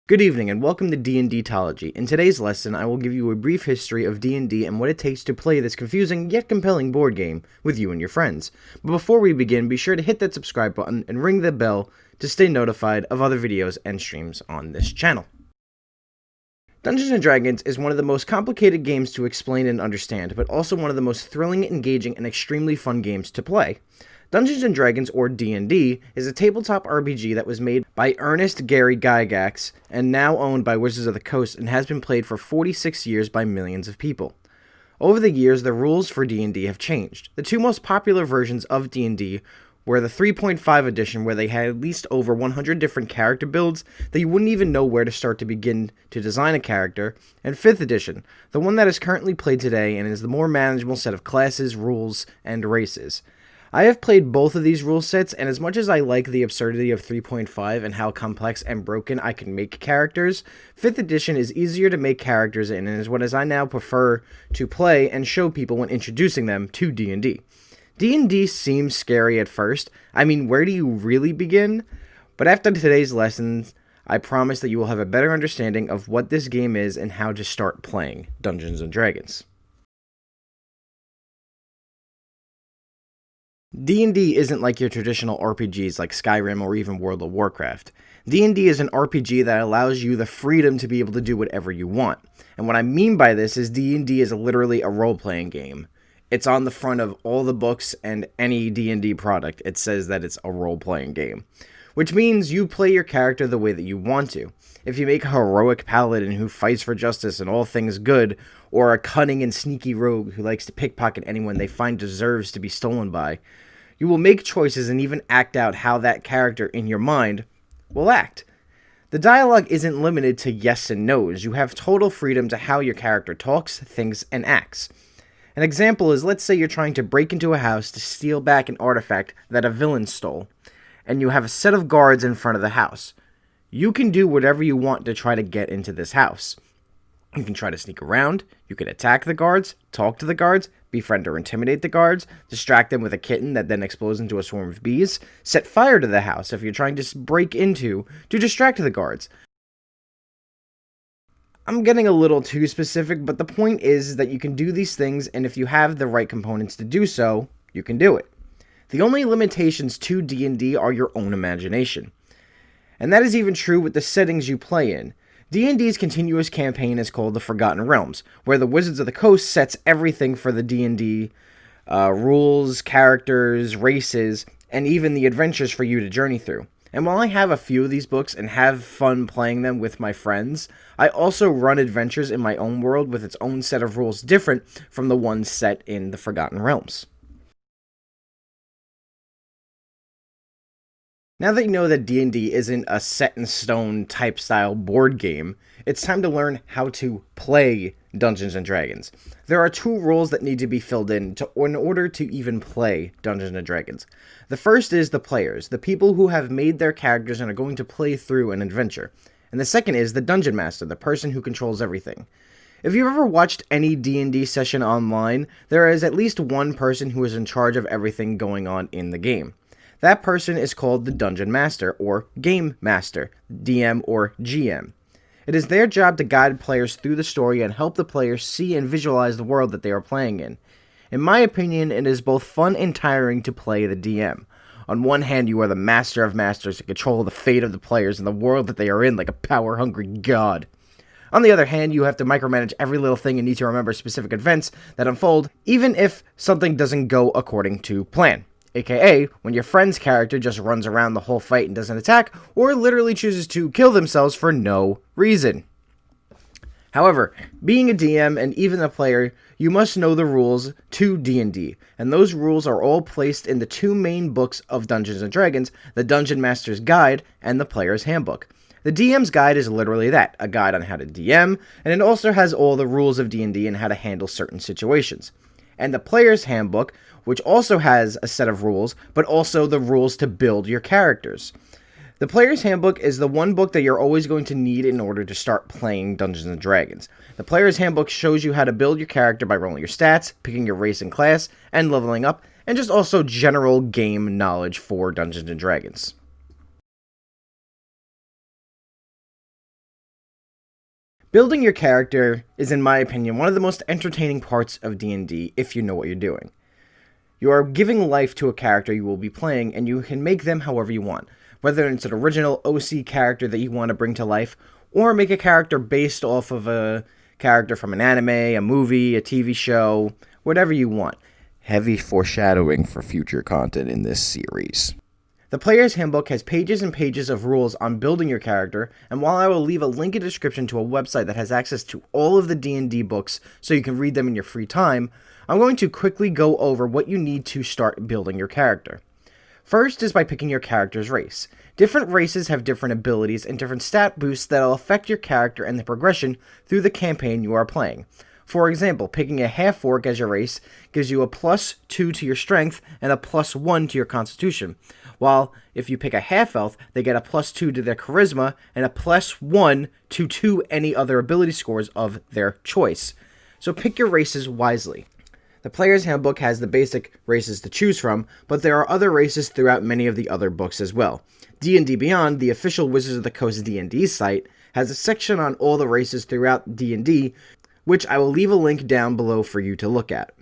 Good evening and welcome to D&Dtology. In today's lesson, I will give you a brief history of D&D and what it takes to play this confusing yet compelling board game with you and your friends. But before we begin, be sure to hit that subscribe button and ring the bell to stay notified of other videos and streams on this channel. Dungeons & Dragons is one of the most complicated games to explain and understand, but also one of the most thrilling, engaging, and extremely fun games to play. Dungeons & Dragons, or D&D, is a tabletop RPG that was made by Ernest Gary Gygax and now owned by Wizards of the Coast and has been played for 46 years by millions of people. Over the years, the rules for D&D have changed. The two most popular versions of D&D were the 3.5 edition, where they had at least over 100 different character builds that you wouldn't even know where to start to begin to design a character, and 5th edition, the one that is currently played today and is the more manageable set of classes, rules, and races. I have played both of these rule sets, and as much as I like the absurdity of 3.5 and how complex and broken I can make characters, 5th edition is easier to make characters in and is what I now prefer to play and show people when introducing them to D&D. D&D seems scary at first. I mean, where do you really begin? But after today's lessons, I promise that you will have a better understanding of what this game is and how to start playing Dungeons & Dragons. D&D isn't like your traditional RPGs like Skyrim or even World of Warcraft. D&D is an RPG that allows you the freedom to be able to do whatever you want. And what I mean by this is D&D is literally a role-playing game. It's on the front of all the books and any D&D product. It says that it's a role-playing game, which means you play your character the way that you want to. If you make a heroic paladin who fights for justice and all things good, or a cunning and sneaky rogue who likes to pickpocket anyone they find deserves to be stolen by, you will make choices and even act out how that character in your mind will act. The dialogue isn't limited to yes and no's. You have total freedom to how your character talks, thinks, and acts. An example is, let's say you're trying to break into a house to steal back an artifact that a villain stole, and you have a set of guards in front of the house. You can do whatever you want to try to get into this house. You can try to sneak around, you can attack the guards, talk to the guards, befriend or intimidate the guards, distract them with a kitten that then explodes into a swarm of bees, set fire to the house if you're trying to break into to distract the guards. I'm getting a little too specific, but the point is that you can do these things, and if you have the right components to do so, you can do it. The only limitations to D&D are your own imagination. And that is even true with the settings you play in. D&D's continuous campaign is called the Forgotten Realms, where the Wizards of the Coast sets everything for the D&D rules, characters, races, and even the adventures for you to journey through. And while I have a few of these books and have fun playing them with my friends, I also run adventures in my own world with its own set of rules different from the ones set in the Forgotten Realms. Now that you know that D&D isn't a set-in-stone type style board game, it's time to learn how to play Dungeons & Dragons. There are two rules that need to be filled in order to even play Dungeons & Dragons. The first is the players, the people who have made their characters and are going to play through an adventure. And the second is the Dungeon Master, the person who controls everything. If you've ever watched any D&D session online, there is at least one person who is in charge of everything going on in the game. That person is called the Dungeon Master, or Game Master, DM or GM. It is their job to guide players through the story and help the players see and visualize the world that they are playing in. In my opinion, it is both fun and tiring to play the DM. On one hand, you are the master of masters and control the fate of the players and the world that they are in like a power-hungry god. On the other hand, you have to micromanage every little thing and need to remember specific events that unfold, even if something doesn't go according to plan. AKA, when your friend's character just runs around the whole fight and doesn't attack, or literally chooses to kill themselves for no reason. However, being a DM and even a player, you must know the rules to D&D, and those rules are all placed in the two main books of Dungeons & Dragons, the Dungeon Master's Guide and the Player's Handbook. The DM's Guide is literally that, a guide on how to DM, and it also has all the rules of D&D and how to handle certain situations. And the Player's Handbook, which also has a set of rules, but also the rules to build your characters. The Player's Handbook is the one book that you're always going to need in order to start playing Dungeons & Dragons. The Player's Handbook shows you how to build your character by rolling your stats, picking your race and class, and leveling up, and just also general game knowledge for Dungeons & Dragons. Building your character is, in my opinion, one of the most entertaining parts of D&D if you know what you're doing. You are giving life to a character you will be playing, and you can make them however you want, whether it's an original OC character that you want to bring to life, or make a character based off of a character from an anime, a movie, a TV show, whatever you want. Heavy foreshadowing for future content in this series. The Player's Handbook has pages and pages of rules on building your character, and while I will leave a link in the description to a website that has access to all of the D&D books so you can read them in your free time, I'm going to quickly go over what you need to start building your character. First is by picking your character's race. Different races have different abilities and different stat boosts that will affect your character and the progression through the campaign you are playing. For example, picking a half-orc as your race gives you a +2 to your strength and a +1 to your constitution, while if you pick a half-elf, they get a +2 to their charisma and a +1 to any other ability scores of their choice. So pick your races wisely. The Player's Handbook has the basic races to choose from, but there are other races throughout many of the other books as well. D&D Beyond, the official Wizards of the Coast D&D site, has a section on all the races throughout D&D, which I will leave a link down below for you to look at.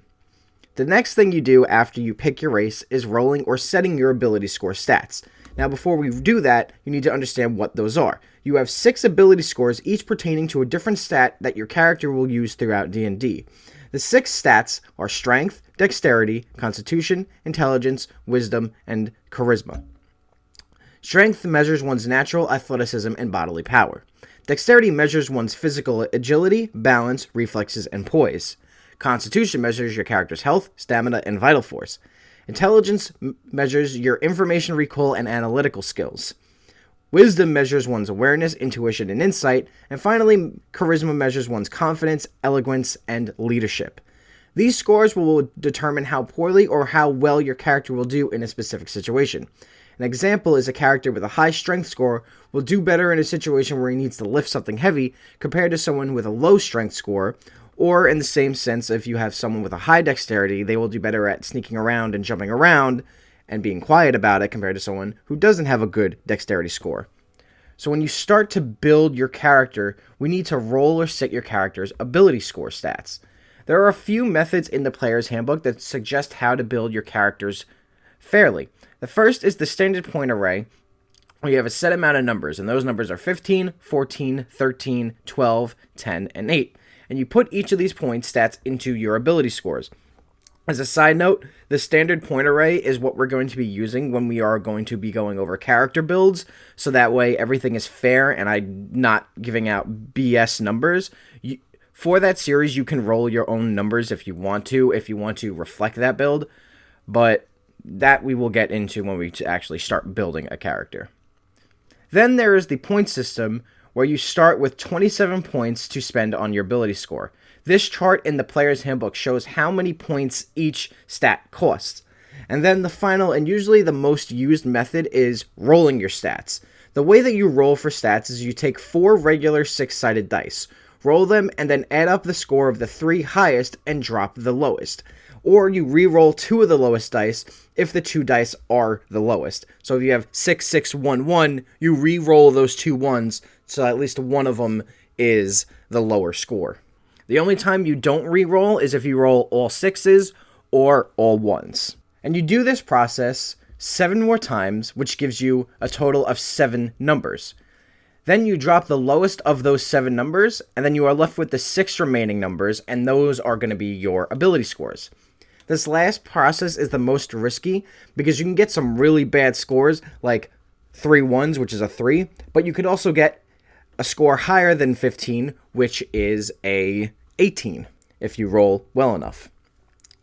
The next thing you do after you pick your race is rolling or setting your ability score stats. Now before we do that, you need to understand what those are. You have 6 ability scores, each pertaining to a different stat that your character will use throughout D&D. The 6 stats are Strength, Dexterity, Constitution, Intelligence, Wisdom, and Charisma. Strength measures one's natural athleticism and bodily power. Dexterity measures one's physical agility, balance, reflexes, and poise. Constitution measures your character's health, stamina, and vital force. Intelligence measures your information recall and analytical skills. Wisdom measures one's awareness, intuition, and insight. And finally, Charisma measures one's confidence, eloquence, and leadership. These scores will determine how poorly or how well your character will do in a specific situation. An example is a character with a high strength score will do better in a situation where he needs to lift something heavy compared to someone with a low strength score, or in the same sense, if you have someone with a high dexterity, they will do better at sneaking around and jumping around and being quiet about it compared to someone who doesn't have a good dexterity score. So when you start to build your character, we need to roll or set your character's ability score stats. There are a few methods in the Player's Handbook that suggest how to build your characters fairly. The first is the standard point array, where you have a set amount of numbers, and those numbers are 15, 14, 13, 12, 10, and 8. And you put each of these point stats into your ability scores. As a side note, the standard point array is what we're going to be using when we are going to be going over character builds, so that way everything is fair and I'm not giving out BS numbers. For that series, you can roll your own numbers if you want to reflect that build, but that we will get into when we actually start building a character. Then there is the point system, where you start with 27 points to spend on your ability score. This chart in the Player's Handbook shows how many points each stat costs. And then the final and usually the most used method is rolling your stats. The way that you roll for stats is you take 4 regular 6-sided dice, roll them, and then add up the score of the 3 highest and drop the lowest. Or you re-roll 2 of the lowest dice if the 2 dice are the lowest. So if you have 6, 6, 1, 1, you re-roll those 2 ones, so at least one of them is the lower score. The only time you don't re-roll is if you roll all 6s or all 1s. And you do this process 7 more times, which gives you a total of 7 numbers. Then you drop the lowest of those 7 numbers, and then you are left with the 6 remaining numbers, and those are going to be your ability scores. This last process is the most risky because you can get some really bad scores like 3 1s, which is a 3, but you could also get a score higher than 15, which is a 18 if you roll well enough.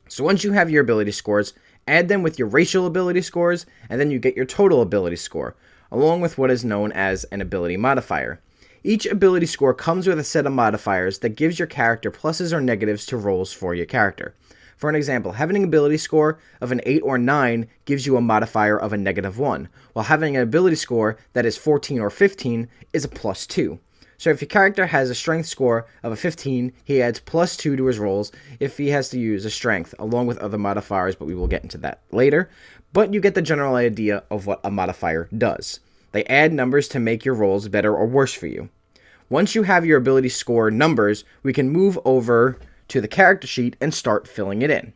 So once you have your ability scores, add them with your racial ability scores, and then you get your total ability score, along with what is known as an ability modifier. Each ability score comes with a set of modifiers that gives your character pluses or negatives to rolls for your character. For an example, having an ability score of an 8 or 9 gives you a modifier of a -1, while having an ability score that is 14 or 15 is a +2. So if your character has a strength score of a 15, he adds +2 to his rolls if he has to use a strength, along with other modifiers, but we will get into that later. But you get the general idea of what a modifier does. They add numbers to make your rolls better or worse for you. Once you have your ability score numbers, we can move over to the character sheet and start filling it in.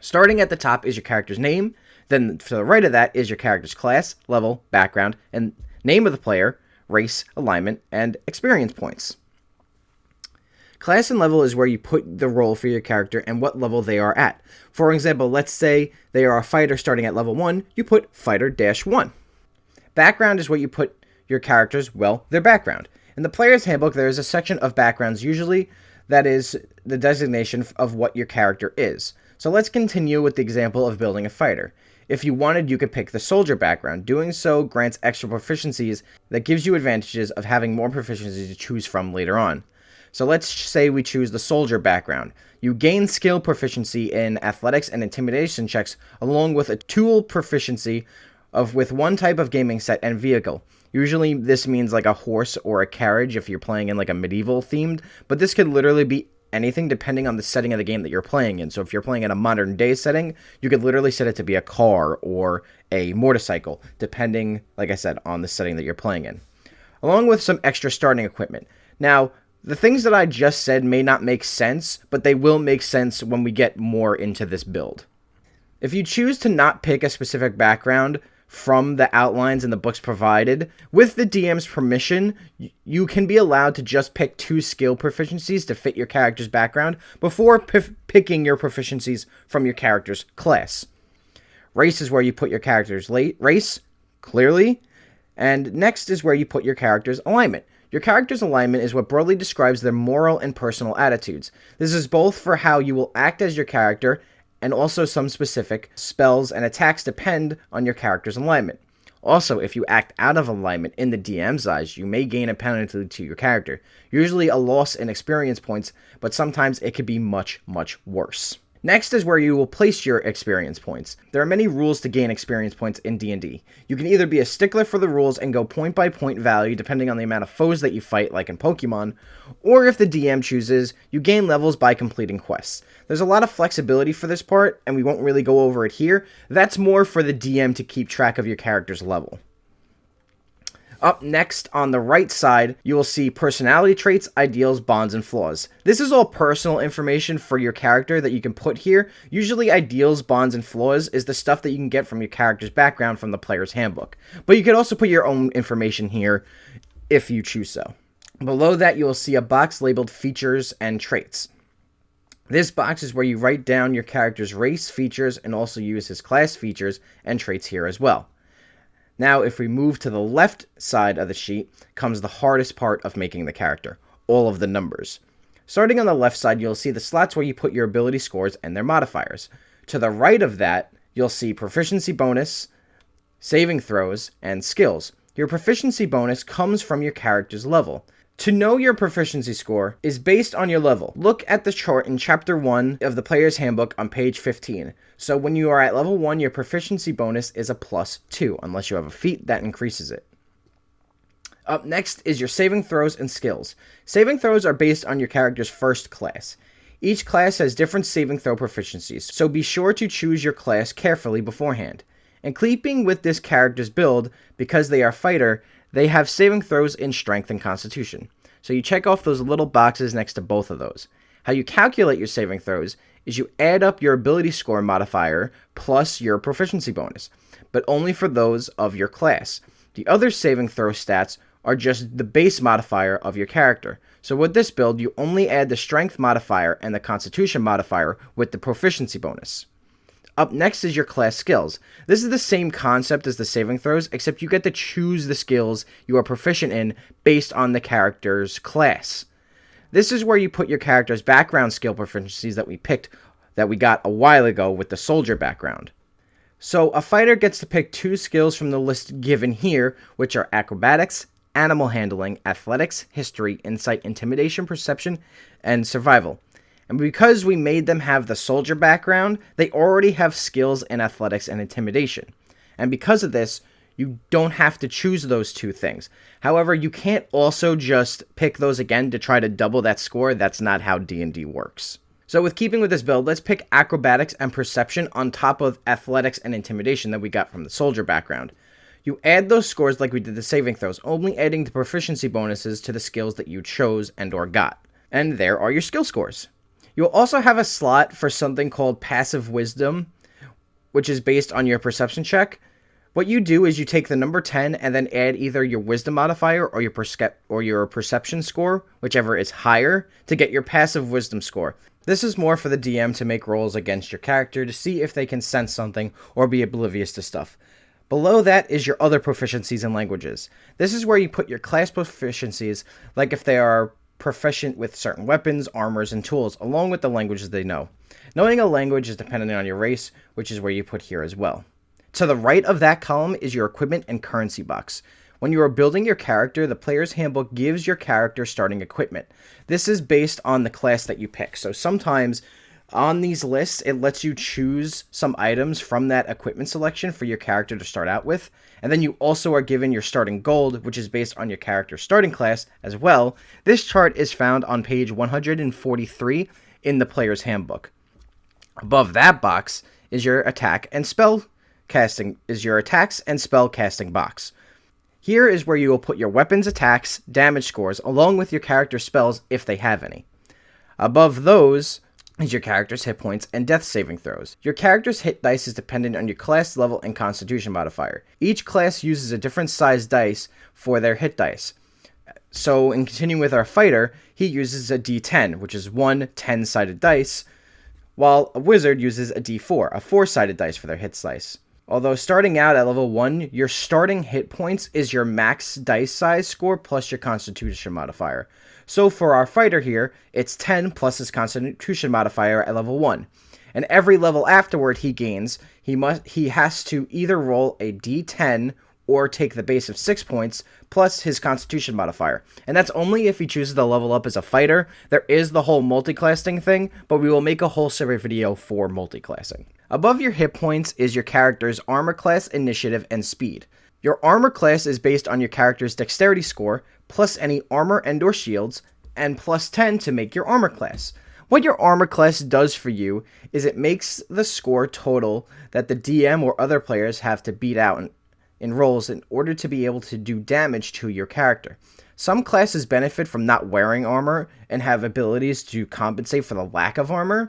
Starting at the top is your character's name, then to the right of that is your character's class, level, background, and name of the player, race, alignment, and experience points. Class and level is where you put the role for your character and what level they are at. For example, let's say they are a fighter starting at level 1, you put fighter-1. Background is what you put your character's, well, their background. In the player's handbook, there is a section of backgrounds, usually that is the designation of what your character is. So let's continue with the example of building a fighter. If you wanted, you could pick the soldier background. Doing so grants extra proficiencies that gives you advantages of having more proficiencies to choose from later on. So let's say we choose the soldier background. You gain skill proficiency in athletics and intimidation checks along with a tool proficiency with one type of gaming set and vehicle. Usually this means like a horse or a carriage if you're playing in like a medieval themed, but this could literally be anything depending on the setting of the game that you're playing in. So if you're playing in a modern day setting, you could literally set it to be a car or a motorcycle, depending, like I said, on the setting that you're playing in. Along with some extra starting equipment. Now, the things that I just said may not make sense, but they will make sense when we get more into this build. If you choose to not pick a specific background from the outlines and the books provided, with the DM's permission, you can be allowed to just pick 2 skill proficiencies to fit your character's background before picking your proficiencies from your character's class. Race is where you put your character's race, clearly, and next is where you put your character's alignment. Your character's alignment is what broadly describes their moral and personal attitudes. This is both for how you will act as your character, and also some specific spells and attacks depend on your character's alignment. Also, if you act out of alignment in the DM's eyes, you may gain a penalty to your character, usually a loss in experience points, but sometimes it could be much, much worse. Next is where you will place your experience points. There are many rules to gain experience points in D&D. You can either be a stickler for the rules and go point by point value depending on the amount of foes that you fight, like in Pokemon, or if the DM chooses, you gain levels by completing quests. There's a lot of flexibility for this part, and we won't really go over it here. That's more for the DM to keep track of your character's level. Up next, on the right side, you will see personality traits, ideals, bonds, and flaws. This is all personal information for your character that you can put here. Usually ideals, bonds, and flaws is the stuff that you can get from your character's background from the player's handbook. But you can also put your own information here if you choose so. Below that, you will see a box labeled features and traits. This box is where you write down your character's race, features, and also use his class features and traits here as well. Now, if we move to the left side of the sheet, comes the hardest part of making the character, all of the numbers. Starting on the left side, you'll see the slots where you put your ability scores and their modifiers. To the right of that, you'll see proficiency bonus, saving throws, and skills. Your proficiency bonus comes from your character's level. To know your proficiency score is based on your level. Look at the chart in Chapter 1 of the Player's Handbook on page 15. So when you are at level 1, your proficiency bonus is a +2, unless you have a feat that increases it. Up next is your saving throws and skills. Saving throws are based on your character's first class. Each class has different saving throw proficiencies, so be sure to choose your class carefully beforehand. And keeping with this character's build, because they are fighter, they have saving throws in strength and constitution. So you check off those little boxes next to both of those. How you calculate your saving throws is you add up your ability score modifier plus your proficiency bonus, but only for those of your class. The other saving throw stats are just the base modifier of your character. So with this build, you only add the strength modifier and the constitution modifier with the proficiency bonus. Up next is your class skills. This is the same concept as the saving throws, except you get to choose the skills you are proficient in based on the character's class. This is where you put your character's background skill proficiencies that we got a while ago with the soldier background. So a fighter gets to pick 2 skills from the list given here, which are acrobatics, animal handling, athletics, history, insight, intimidation, perception, and survival. And because we made them have the soldier background, they already have skills in athletics and intimidation. And because of this, you don't have to choose those 2 things. However, you can't also just pick those again to try to double that score. That's not how D&D works. So with keeping with this build, let's pick acrobatics and perception on top of athletics and intimidation that we got from the soldier background. You add those scores like we did the saving throws, only adding the proficiency bonuses to the skills that you chose and or got. And there are your skill scores. You'll also have a slot for something called Passive Wisdom, which is based on your perception check. What you do is you take the number 10 and then add either your wisdom modifier or your perception score, whichever is higher, to get your passive wisdom score. This is more for the DM to make rolls against your character to see if they can sense something or be oblivious to stuff. Below that is your other proficiencies in languages. This is where you put your class proficiencies, like if they are proficient with certain weapons, armors, and tools, along with the languages they know. Knowing a language is dependent on your race, which is where you put here as well. To the right of that column is your equipment and currency box. When you are building your character, the player's handbook gives your character starting equipment. This is based on the class that you pick. So sometimes on these lists, it lets you choose some items from that equipment selection for your character to start out with. And then you also are given your starting gold, which is based on your character's starting class as well. This chart is found on page 143 in the player's handbook. Above that box is your attack and spell casting box. Here is where you will put your weapons, attacks, damage scores, along with your character's spells if they have any. Above those is your character's hit points and death saving throws. Your character's hit dice is dependent on your class level and constitution modifier. Each class uses a different size dice for their hit dice. So in continuing with our fighter, he uses a D10, which is one 10-sided dice, while a wizard uses a D4, a 4-sided dice for their hit dice. Although starting out at level 1, your starting hit points is your max dice size score plus your constitution modifier. So for our fighter here, it's 10 plus his constitution modifier at level 1. And every level afterward he gains, he has to either roll a D10 or take the base of 6 points plus his constitution modifier. And that's only if he chooses to level up as a fighter. There is the whole multiclassing thing, but we will make a whole separate video for multiclassing. Above your hit points is your character's armor class, initiative, and speed. Your armor class is based on your character's dexterity score, plus any armor and or shields, and plus 10 to make your armor class. What your armor class does for you is it makes the score total that the DM or other players have to beat out in rolls in order to be able to do damage to your character. Some classes benefit from not wearing armor and have abilities to compensate for the lack of armor,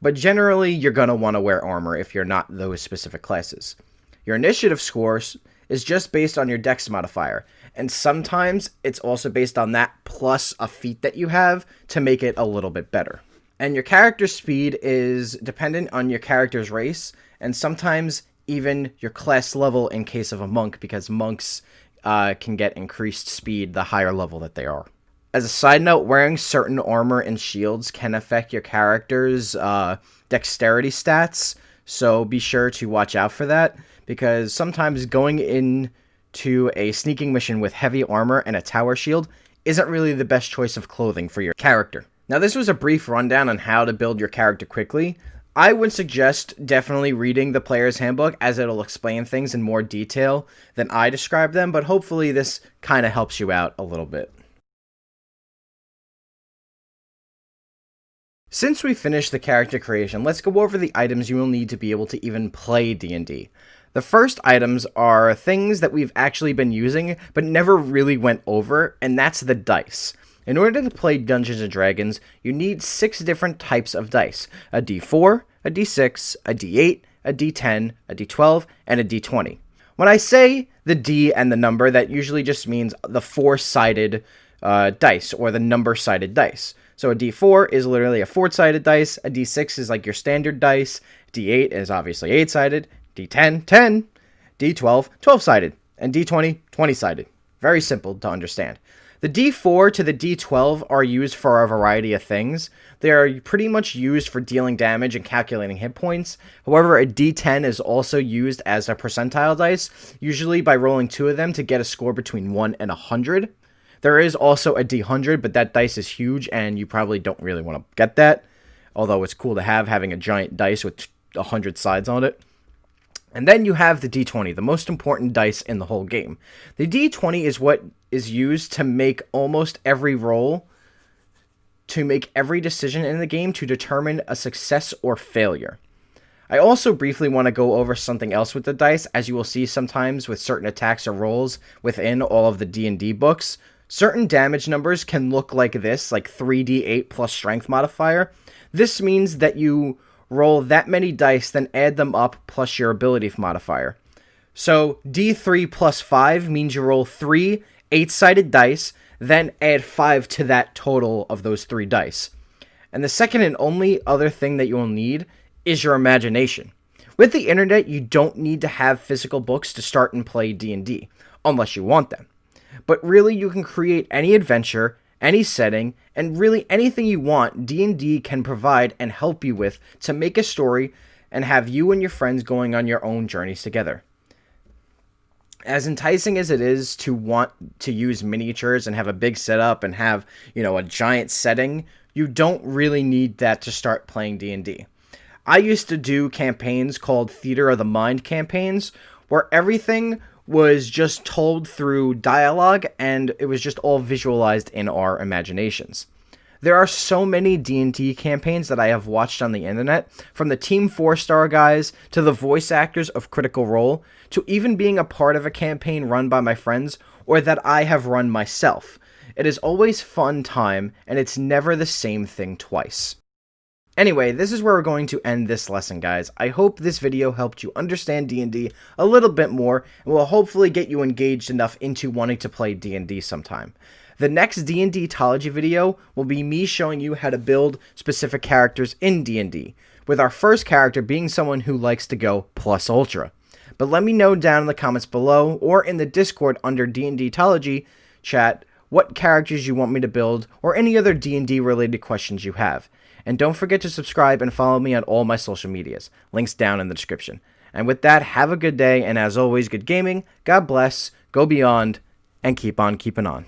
but generally you're going to want to wear armor if you're not those specific classes. Your initiative scores is just based on your dex modifier, and sometimes it's also based on that plus a feat that you have to make it a little bit better. And your character's speed is dependent on your character's race, and sometimes even your class level in case of a monk, because monks can get increased speed the higher level that they are. As a side note, wearing certain armor and shields can affect your character's dexterity stats, so be sure to watch out for that, because sometimes going into a sneaking mission with heavy armor and a tower shield isn't really the best choice of clothing for your character. Now, this was a brief rundown on how to build your character quickly. I would suggest definitely reading the player's handbook, as it'll explain things in more detail than I describe them, but hopefully this kind of helps you out a little bit. Since we finished the character creation, let's go over the items you will need to be able to even play D&D. The first items are things that we've actually been using, but never really went over, and that's the dice. In order to play Dungeons & Dragons, you need 6 different types of dice. A D4, a D6, a D8, a D10, a D12, and a D20. When I say the D and the number, that usually just means the 4-sided dice, or the number-sided dice. So a D4 is literally a 4-sided dice, a D6 is like your standard dice, D8 is obviously 8-sided, D10, 10, D12, 12-sided, and D20, 20-sided. Very simple to understand. The D4 to the D12 are used for a variety of things. They are pretty much used for dealing damage and calculating hit points. However, a D10 is also used as a percentile dice, usually by rolling 2 of them to get a score between 1 and 100. There is also a D100, but that dice is huge, and you probably don't really want to get that. Although it's cool to having a giant dice with 100 sides on it. And then you have the D20, the most important dice in the whole game. The D20 is what is used to make almost every roll, to make every decision in the game to determine a success or failure. I also briefly want to go over something else with the dice, as you will see sometimes with certain attacks or rolls within all of the D&D books. Certain damage numbers can look like this, like 3d8 plus strength modifier. This means that you roll that many dice, then add them up plus your ability modifier. So D3 plus 5 means you roll 3 8-sided dice, then add 5 to that total of those 3 dice. And the second and only other thing that you will need is your imagination. With the internet, you don't need to have physical books to start and play D&D, unless you want them. But really, you can create any adventure, any setting, and really anything you want D&D can provide and help you with to make a story and have you and your friends going on your own journeys together. As enticing as it is to want to use miniatures and have a big setup and have, a giant setting, you don't really need that to start playing D&D. I used to do campaigns called Theater of the Mind campaigns, where everything was just told through dialogue and it was just all visualized in our imaginations. There are so many D&D campaigns that I have watched on the internet, from the Team 4-star guys to the voice actors of Critical Role, to even being a part of a campaign run by my friends or that I have run myself. It is always fun time, and it's never the same thing twice. Anyway, this is where we're going to end this lesson, guys. I hope this video helped you understand D&D a little bit more, and will hopefully get you engaged enough into wanting to play D&D sometime. The next D&Dtology video will be me showing you how to build specific characters in D&D, with our first character being someone who likes to go plus ultra. But let me know down in the comments below, or in the Discord under D&Dtology chat, what characters you want me to build, or any other D&D related questions you have. And don't forget to subscribe and follow me on all my social medias. Links down in the description. And with that, have a good day, and as always, good gaming, God bless, go beyond, and keep on keeping on.